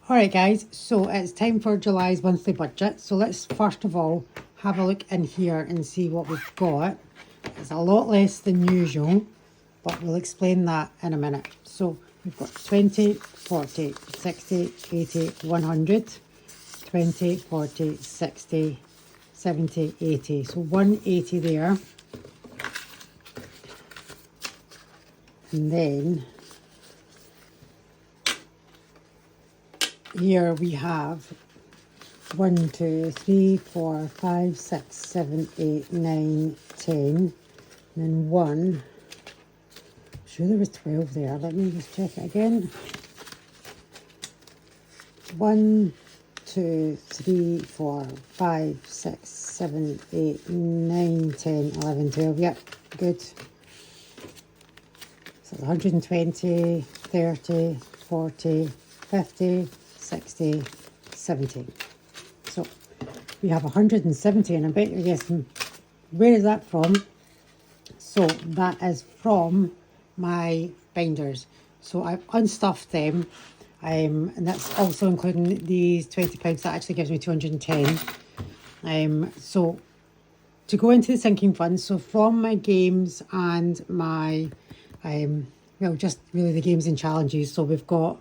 Alright guys, so it's time for July's monthly budget. So let's first of all have a look in here and see what we've got. It's a lot less than usual, but we'll explain that in a minute. So we've got 20, 40, 60, 80, 100, 20, 40, 60, 70, 80. So 180 there. And then here we have 1, 2, 3, 4, 5, 6, 7, 8, 9, 10. And then 1. I'm sure there was 12 there. Let me just check it again. 1, 2, 3, 4, 5, 6, 7, 8, 9, 10, 11, 12. Yep, good. So 120, 30, 40, 50, 60, 70. So we have 170, and I bet you're guessing, where is that from? So that is from my binders. So I've unstuffed them, and that's also including these £20. That actually gives me 210. So to go into the sinking fund, so from my games and my well, just really the games and challenges, so we've got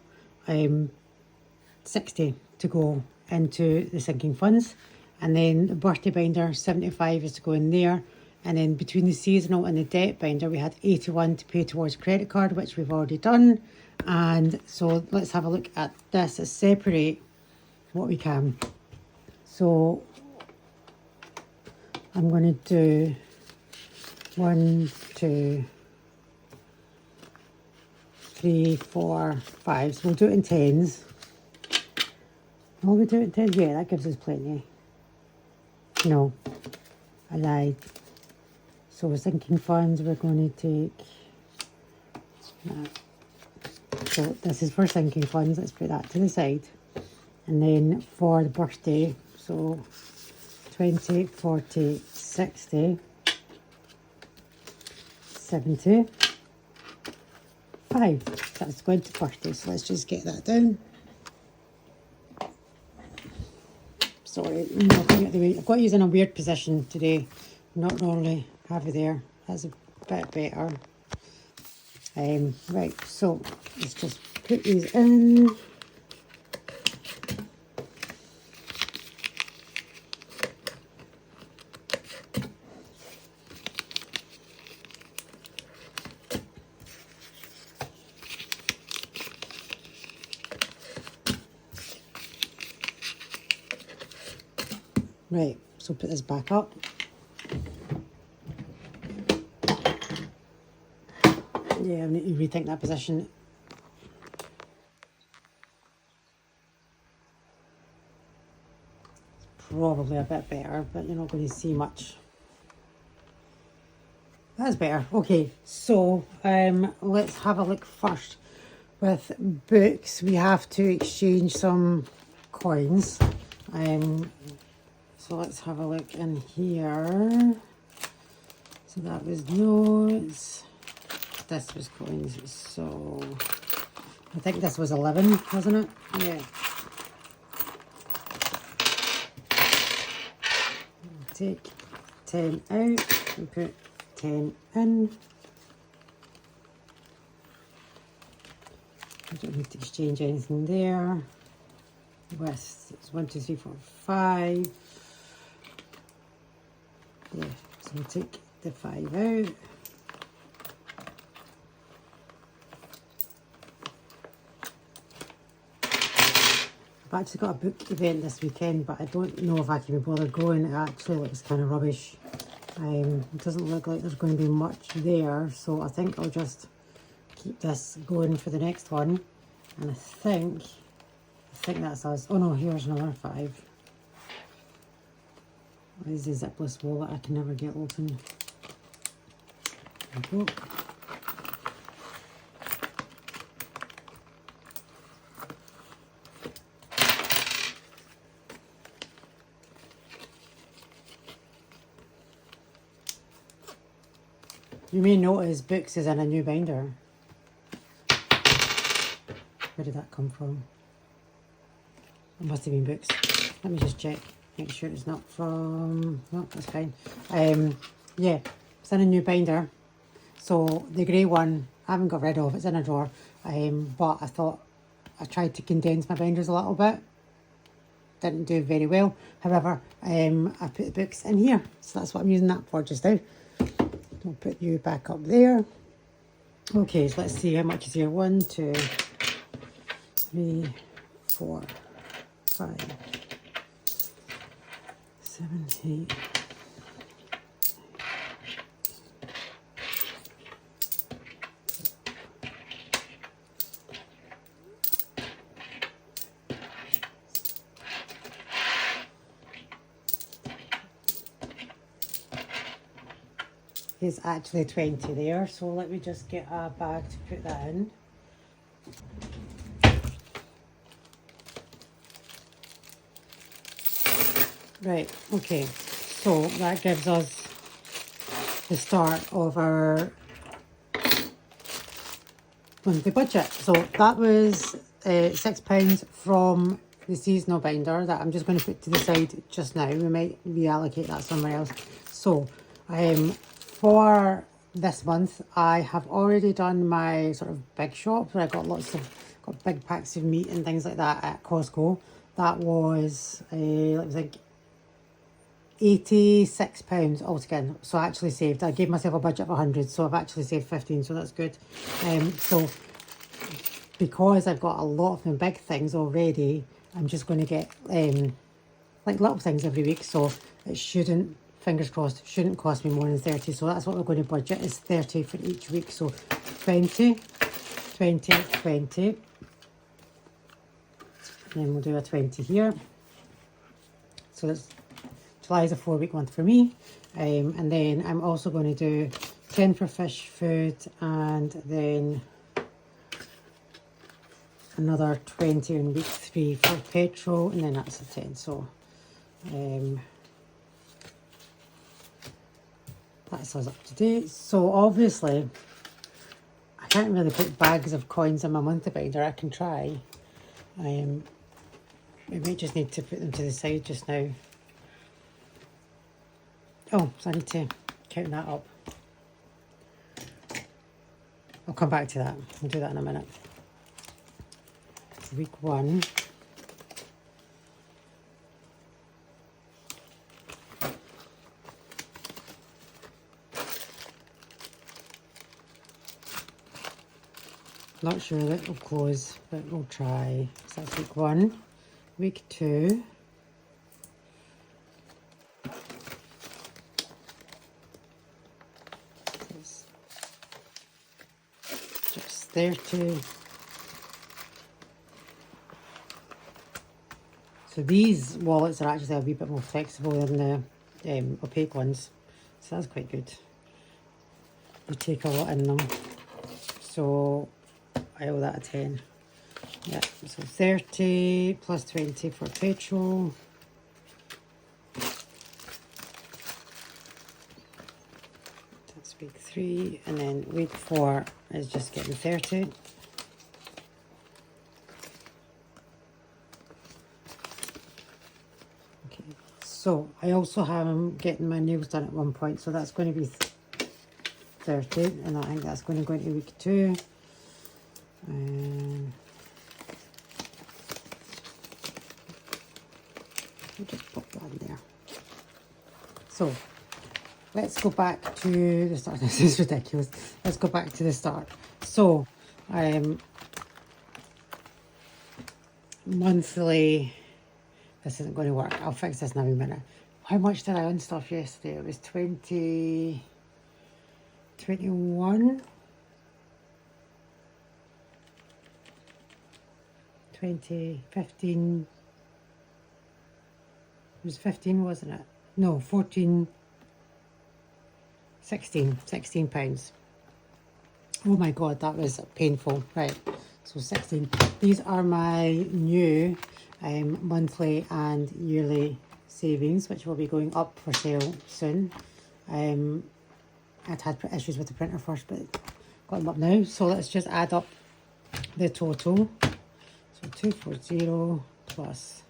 60 to go into the sinking funds, and then the birthday binder 75 is to go in there, and then between the seasonal and the debt binder we had 81 to pay towards a credit card, which we've already done. And so let's have a look at this and separate what we can. So I'm going to do 1, 2, 3, 4, 5. So we'll do it in tens. Will we do it in tens? Yeah, that gives us plenty. No, I lied. So we're sinking funds, we're going to take that. So this is for sinking funds, let's put that to the side. And then for the birthday, so 20, 40, 60, 70, 5. That's going to birthday, so let's just get that down. Sorry, I'm looking at the way. I've got you in a weird position today. Not normally have you there. That's a bit better. Right, so let's just put these in. Right, so put this back up. Yeah, I need to rethink that position. Probably a bit better, but you're not going to see much. That's better. Okay, so let's have a look first. With books, we have to exchange some coins. So let's have a look in here. So that was notes. This was coins. So I think this was 11, wasn't it? Yeah. Take 10 out and put 10 in. I don't need to exchange anything there. With it's 1, 2, 3, 4, 5. Yeah, so we'll take the 5 out. I've actually got a book event this weekend, but I don't know if I can be bothered going. It actually looks kind of rubbish. It doesn't look like there's going to be much there, so I think I'll just keep this going for the next one. And I think that's us. Oh no, here's another 5. This is a zipless wallet I can never get open. There we go. You may notice books is in a new binder. Where did that come from? It must have been books. Let me just check. Make sure it's not from... No, that's fine. Yeah, it's in a new binder. So the grey one, I haven't got rid of. It's in a drawer. But I thought I tried to condense my binders a little bit. Didn't do very well. However, I put the books in here. So that's what I'm using that for just now. I'll put you back up there. Okay, so let's see how much is here. 1, 2, 3, 4, 5, 7, 8. Is actually 20 there, so let me just get a bag to put that in. Right, okay, so that gives us the start of our monthly budget. So that was £6 from the seasonal binder that I'm just going to put to the side just now. We might reallocate that somewhere else. So for this month, I have already done my sort of big shop where I got got big packs of meat and things like that at Costco. That was, let me think, £86 altogether. So I actually saved. I gave myself a budget of 100, so I've actually saved 15, so that's good. So because I've got a lot of the big things already, I'm just going to get like little things every week. So it shouldn't, fingers crossed, shouldn't cost me more than 30. So that's what we're going to budget, is 30 for each week. So 20, 20, 20. And then we'll do a 20 here. So that's July is a 4-week month for me. And then I'm also going to do 10 for fish food, and then another 20 in week 3 for petrol, and then that's a 10. So that's us up to date. So obviously I can't really put bags of coins in my monthly binder. I can try. We might just need to put them to the side just now. Oh, so I need to count that up. I'll come back to that. We'll do that in a minute. Week 1. Not sure that will close, but we'll try. So that's week 1. Week 2. Just 30. So these wallets are actually a wee bit more flexible than the opaque ones. So that's quite good. They take a lot in them. So I owe that a 10. Yeah, so 30 plus 20 for petrol. That's week 3. And then week 4 is just getting 30. Okay, so I also have getting my nails done at one point. So that's going to be 30. And I think that's going to go into week 2. I'll just pop that in there. So let's go back to the start. This is ridiculous. Let's go back to the start. So monthly, this isn't going to work. I'll fix this in a minute. How much did I unstuff yesterday? It was 20, 21. 20, 15, it was 15, wasn't it? No, 14, 16 pounds. Oh my God, that was painful. Right, so 16. These are my new monthly and yearly savings, which will be going up for sale soon. I'd had issues with the printer first, but got them up now. So let's just add up the total. So 240 plus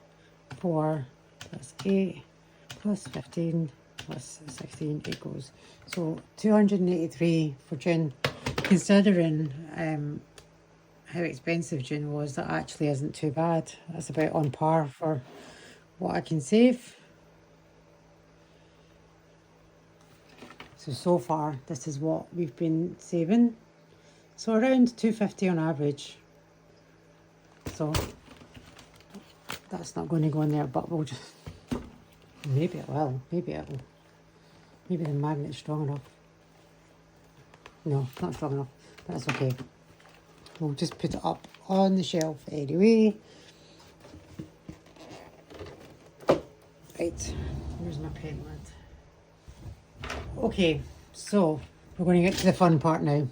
4 plus 8 plus 15 plus 16 equals. So 283 for June. Considering how expensive June was, that actually isn't too bad. That's about on par for what I can save. So far, this is what we've been saving. So around 250 on average. So that's not going to go in there, but we'll just, maybe it will, maybe the magnet's strong enough. No, not strong enough, but that's okay. We'll just put it up on the shelf anyway. Right, where's my pen lid? Okay, so we're going to get to the fun part now.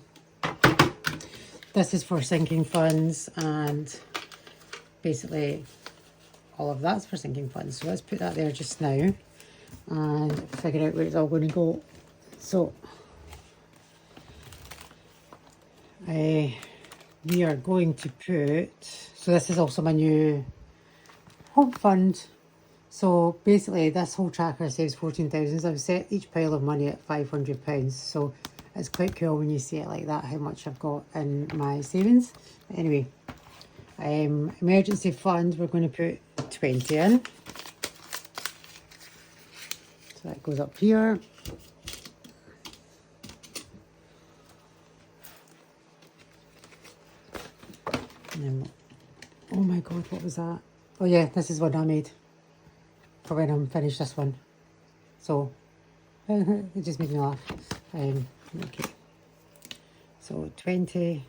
This is for sinking funds, and basically all of that's for sinking funds. So let's put that there just now and figure out where it's all going to go. So we are going to put, so this is also my new home fund. So basically this whole tracker saves 14,000. I've set each pile of money at £500. So it's quite cool when you see it like that, how much I've got in my savings. But anyway, emergency fund, we're going to put 20 in. So that goes up here. And then, oh my God, what was that? Oh yeah, this is what I made for when I'm finished this one. So it just made me laugh. Okay, so 20.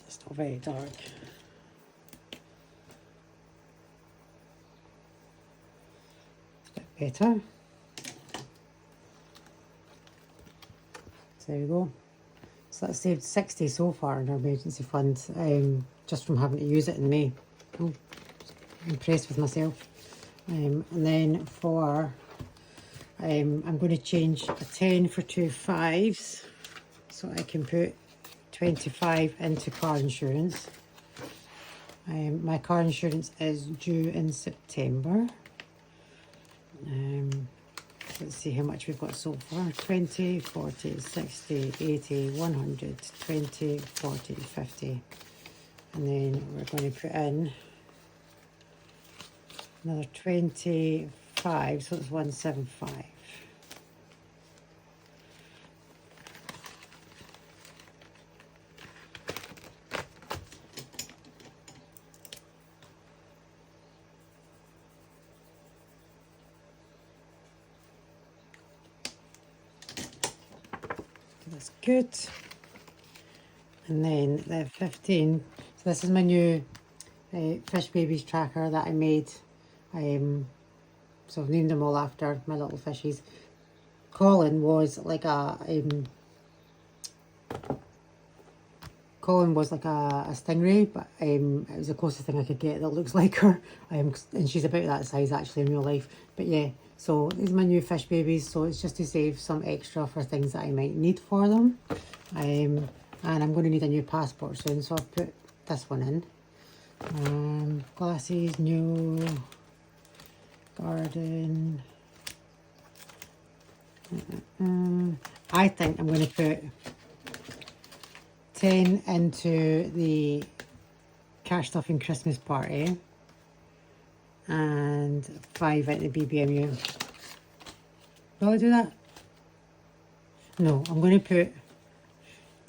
It's not very dark. It's a bit better. So there we go. So that's saved 60 so far in our emergency fund, just from having to use it in May. I'm impressed with myself. And then for, I'm going to change a 10 for 2 5s, so I can put 25 into car insurance. My car insurance is due in September. Let's see how much we've got so far. 20, 40, 60, 80, 100, 20, 40, 50. And then we're going to put in another 25, so it's 175. That's good. And then the 15, so this is my new fish babies tracker that I made. So I've named them all after my little fishies. Colin was like a stingray, but it was the closest thing I could get that looks like her. And she's about that size actually in real life. But yeah, so these are my new fish babies. So it's just to save some extra for things that I might need for them. And I'm going to need a new passport soon, so I've put this one in. Glasses, new. Garden. I think I'm going to put 10 into the cash stuffing Christmas party and 5 into BBMU. Will I do that? No, I'm going to put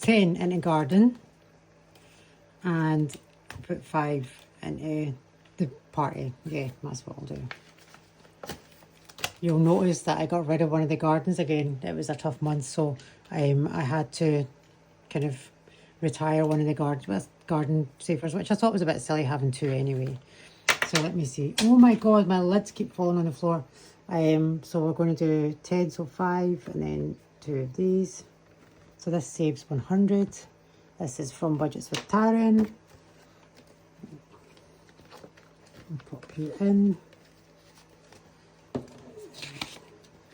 10 into garden and put 5 into the party. Yeah, that's what I'll do. You'll notice that I got rid of one of the gardens again. It was a tough month, so I had to kind of retire one of the garden savers, which I thought was a bit silly having 2 anyway. So let me see. Oh my God, my lids keep falling on the floor. So we're going to do 10, so 5, and then 2 of these. So this saves 100. This is from Budgets with Taryn. I'll pop you in.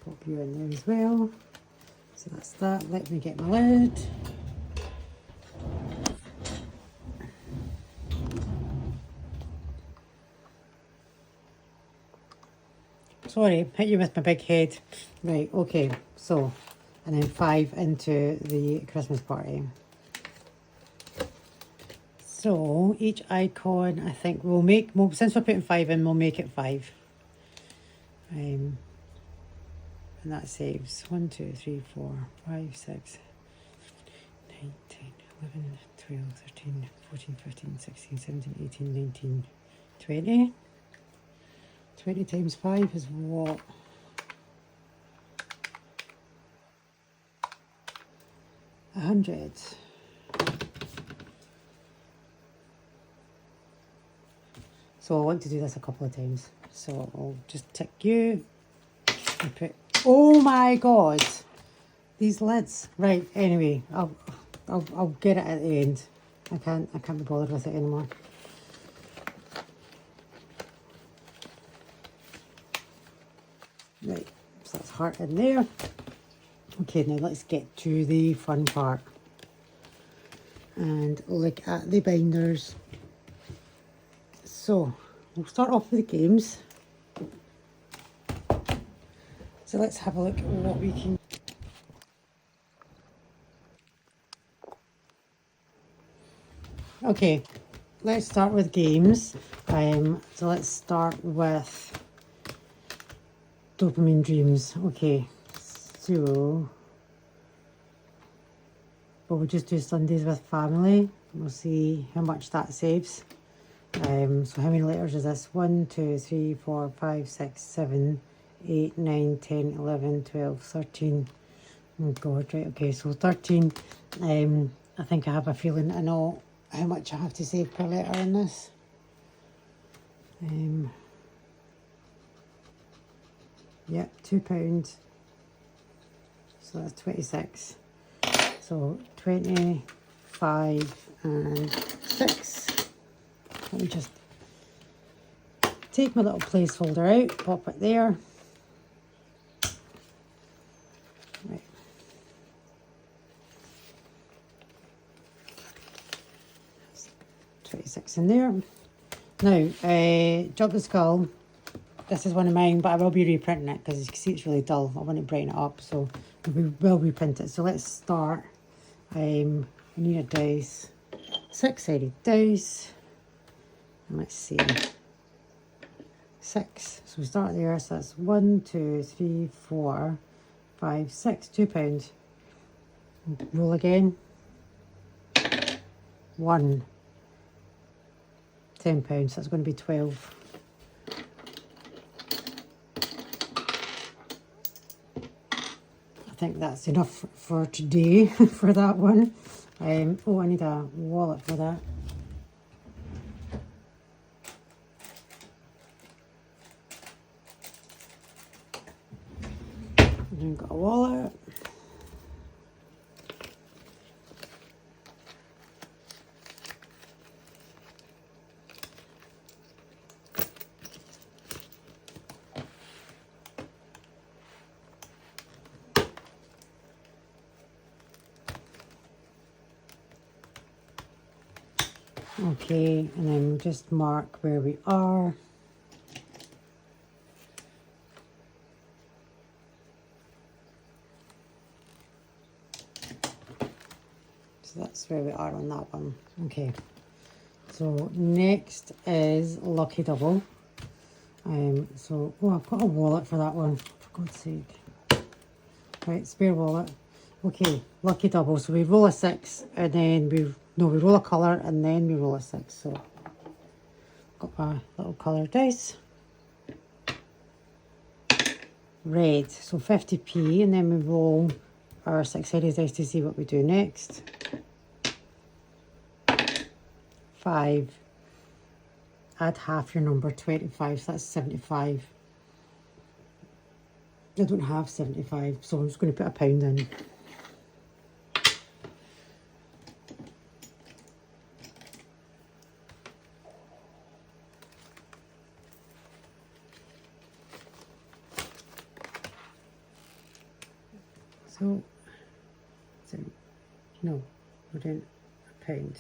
Pop you in there as well. So that's that. Let me get my lid. Sorry, hit you with my big head. Right, okay, so, and then 5 into the Christmas party. So, each icon, I think we'll make, well, since we're putting 5 in, we'll make it 5. And that saves 1, 2, 3, 4, 5, 6, 9, 10, 11, 12, 13, 14, 15, 16, 17, 18, 19, 20. 20 times 5 is what? 100. So I want to do this a couple of times. So I'll just tick you and put, oh my god, these lids. Right, anyway, I'll get it at the end. I can't be bothered with it anymore. Right, so that's heart in there. Okay, now let's get to the fun part and look at the binders. So we'll start off with the games. So let's have a look at what we can. Okay, let's start with games. So let's start with Dopamine Dreams. Okay, so we'll just do Sundays with family. We'll see how much that saves. So how many letters is this? 1, 2, 3, 4, 5, 6, 7, 8, 9, 10, 11, 12, 13. Oh god, right, okay, so 13. I think I have a feeling I know how much I have to save per letter in this. Yeah, £2. So that's 26. So 25 and 6. Let me just take my little placeholder out, pop it there. Right. 26 in there. Now, Job the Skull. This is one of mine, but I will be reprinting it because you can see it's really dull. I want to brighten it up, so we will reprint it. So let's start. We need a dice, 6-sided dice. And let's see, 6. So we start there. So that's 1, 2, 3, 4, 5, 6. £2. Roll again. 1. £10. That's going to be 12. I think that's enough for today for that one. Oh, I need a wallet for that. I've got a wallet. Okay, and then we'll just mark where we are. So that's where we are on that one. Okay, so next is Lucky Double. So, oh, I've got a wallet for that one, for God's sake. Right, spare wallet. Okay, Lucky Double. So we roll a 6 and then we roll a colour and then we roll a 6. So got my little colour dice. Red, so 50p, and then we roll our 6-sided dice to see what we do next. 5. Add half your number, 25, so that's 75. I don't have 75, so I'm just going to put £1 in. So no, we're doing £1.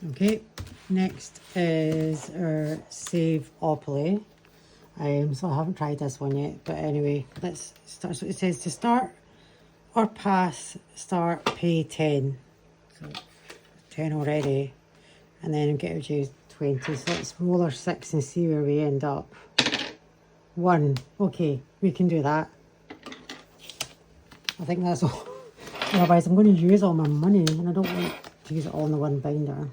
Okay, next is our Save Opoly. So I haven't tried this one yet, but anyway, let's start. So it says to start or pass, start, pay 10. So 10 already. And then get to choose 20. So let's roll our 6 and see where we end up. 1. Okay, we can do that. I think that's all. Otherwise, I'm going to use all my money, and I don't want to use it all in the one binder.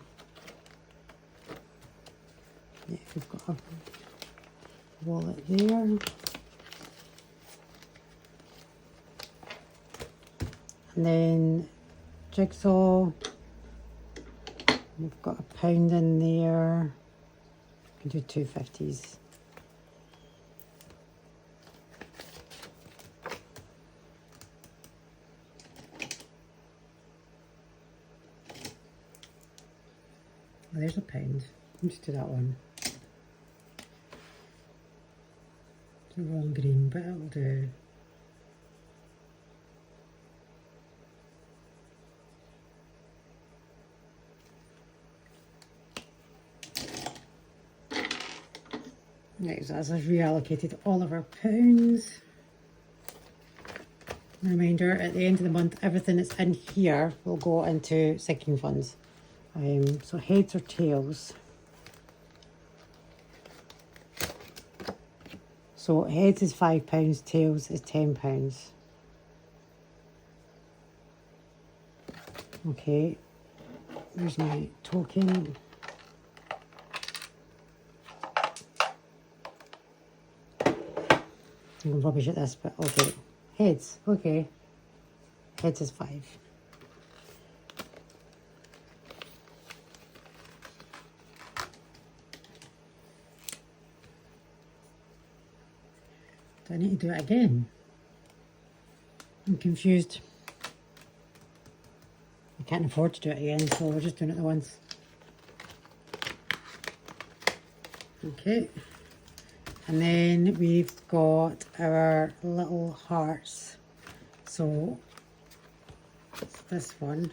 Yeah, we've got a wallet there. And then jigsaw. We've got £1 in there. We can do 2 50s. Oh, there's £1. Let's do that one. It's the wrong green, but it'll do. Right, so as I've reallocated all of our pounds. Reminder, at the end of the month, everything that's in here will go into sinking funds. So heads or tails. So heads is £5, tails is £10. Okay, there's my token. I'm rubbish at this, but okay. Heads, okay. Heads is 5. Do I need to do it again? I'm confused. I can't afford to do it again, so we're just doing it the once. Okay. And then we've got our little hearts. So it's this one.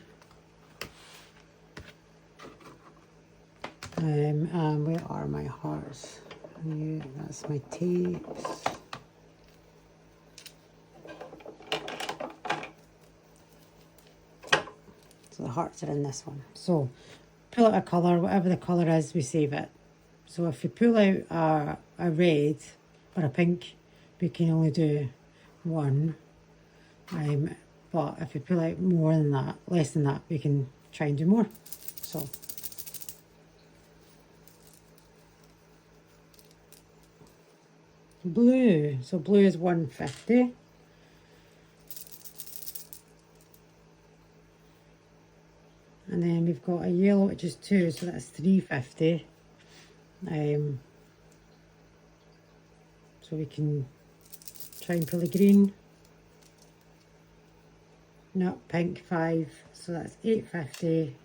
And where are my hearts? Yeah, that's my tapes. So the hearts are in this one. So pull out a colour, whatever the colour is, we save it. So if you pull out a red or a pink, we can only do 1. But if you pull out more than that, less than that, we can try and do more. So blue. So blue is 150. And then we've got a yellow, which is 2, so that's 350. So we can try and pull a green. No, pink 5, so that's 850.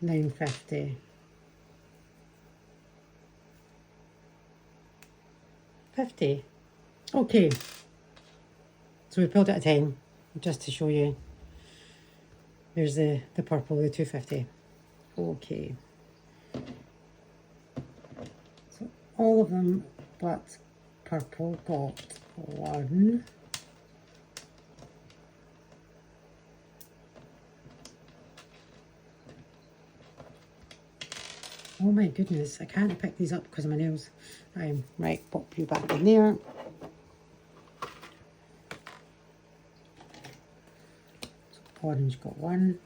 £9.50. 50. Okay. So we pulled it at 10, just to show you. There's the purple, the 250. Okay. So all of them but purple got 1. Oh my goodness, I can't pick these up because of my nails. Right, pop you back in there. So orange got 1.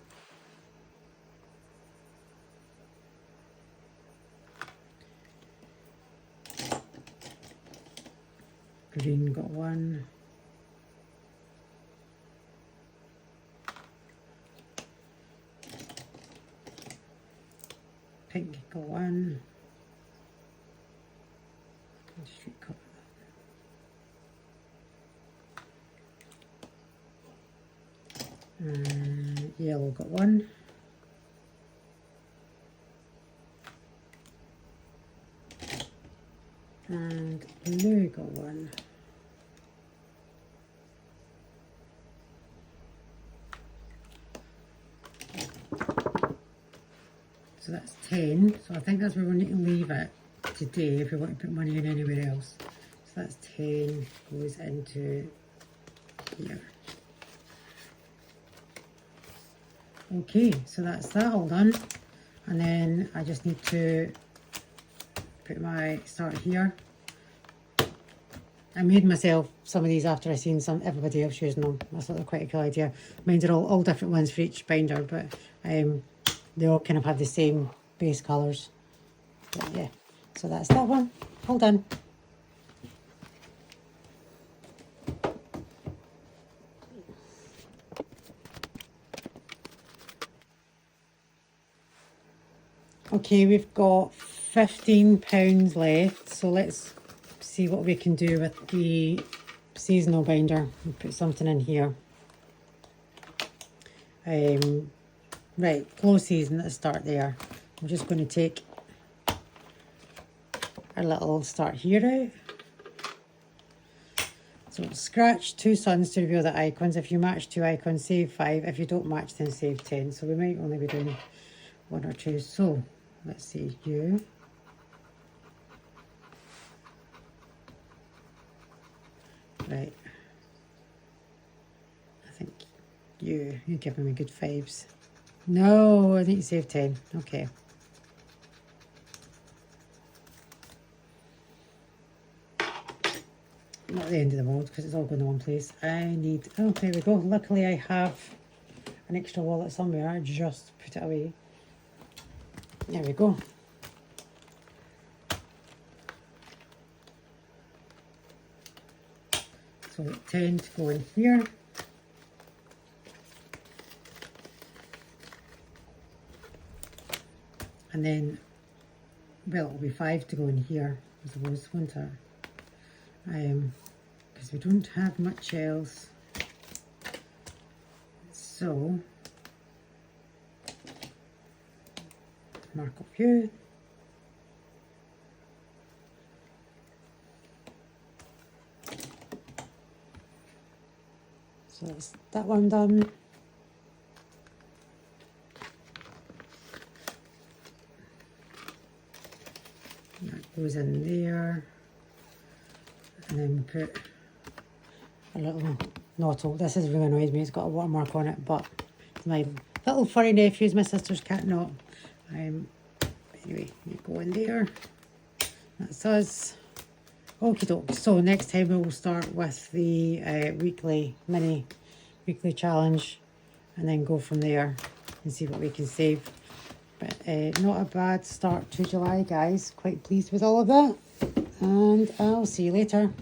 Green got 1. Pink got 1. Street color. Yellow got 1. And blue got 1. So that's 10. So I think that's where we need to leave it today if we want to put money in anywhere else. So that's 10 goes into here. Okay, so that's that all done. And then I just need to put my start here. I made myself some of these after I seen everybody else using them. I thought they were quite a cool idea. Mine are all different ones for each binder, but they all kind of have the same base colours. But yeah, so that's that one, all done. Okay, we've got £15 left, so let's see what we can do with the seasonal binder and put something in here. Right, close season, let's start there. I'm just going to take our little start here out. So scratch 2 suns to reveal the icons. If you match 2 icons, save 5. If you don't match, then save 10. So we might only be doing 1 or 2. So let's see, you. Right. I think you're giving me good vibes. No, I think you save 10. Okay. Not the end of the world because it's all going to one place. I need, oh, there we go. Luckily I have an extra wallet somewhere. I just put it away. There we go. So 10 to go in here. And then, well, it'll be 5 to go in here, I suppose, won't it? Because we don't have much else. So, mark up here. So that's that one done. That goes in there. And then we put a little knottle. This has really annoyed me. It's got a watermark on it, but it's my little furry nephew's, my sister's cat knot. Anyway, you go in there. That's us. Okie doke. So next time we will start with the mini weekly challenge and then go from there and see what we can save. But not a bad start to July, guys. Quite pleased with all of that. And I'll see you later.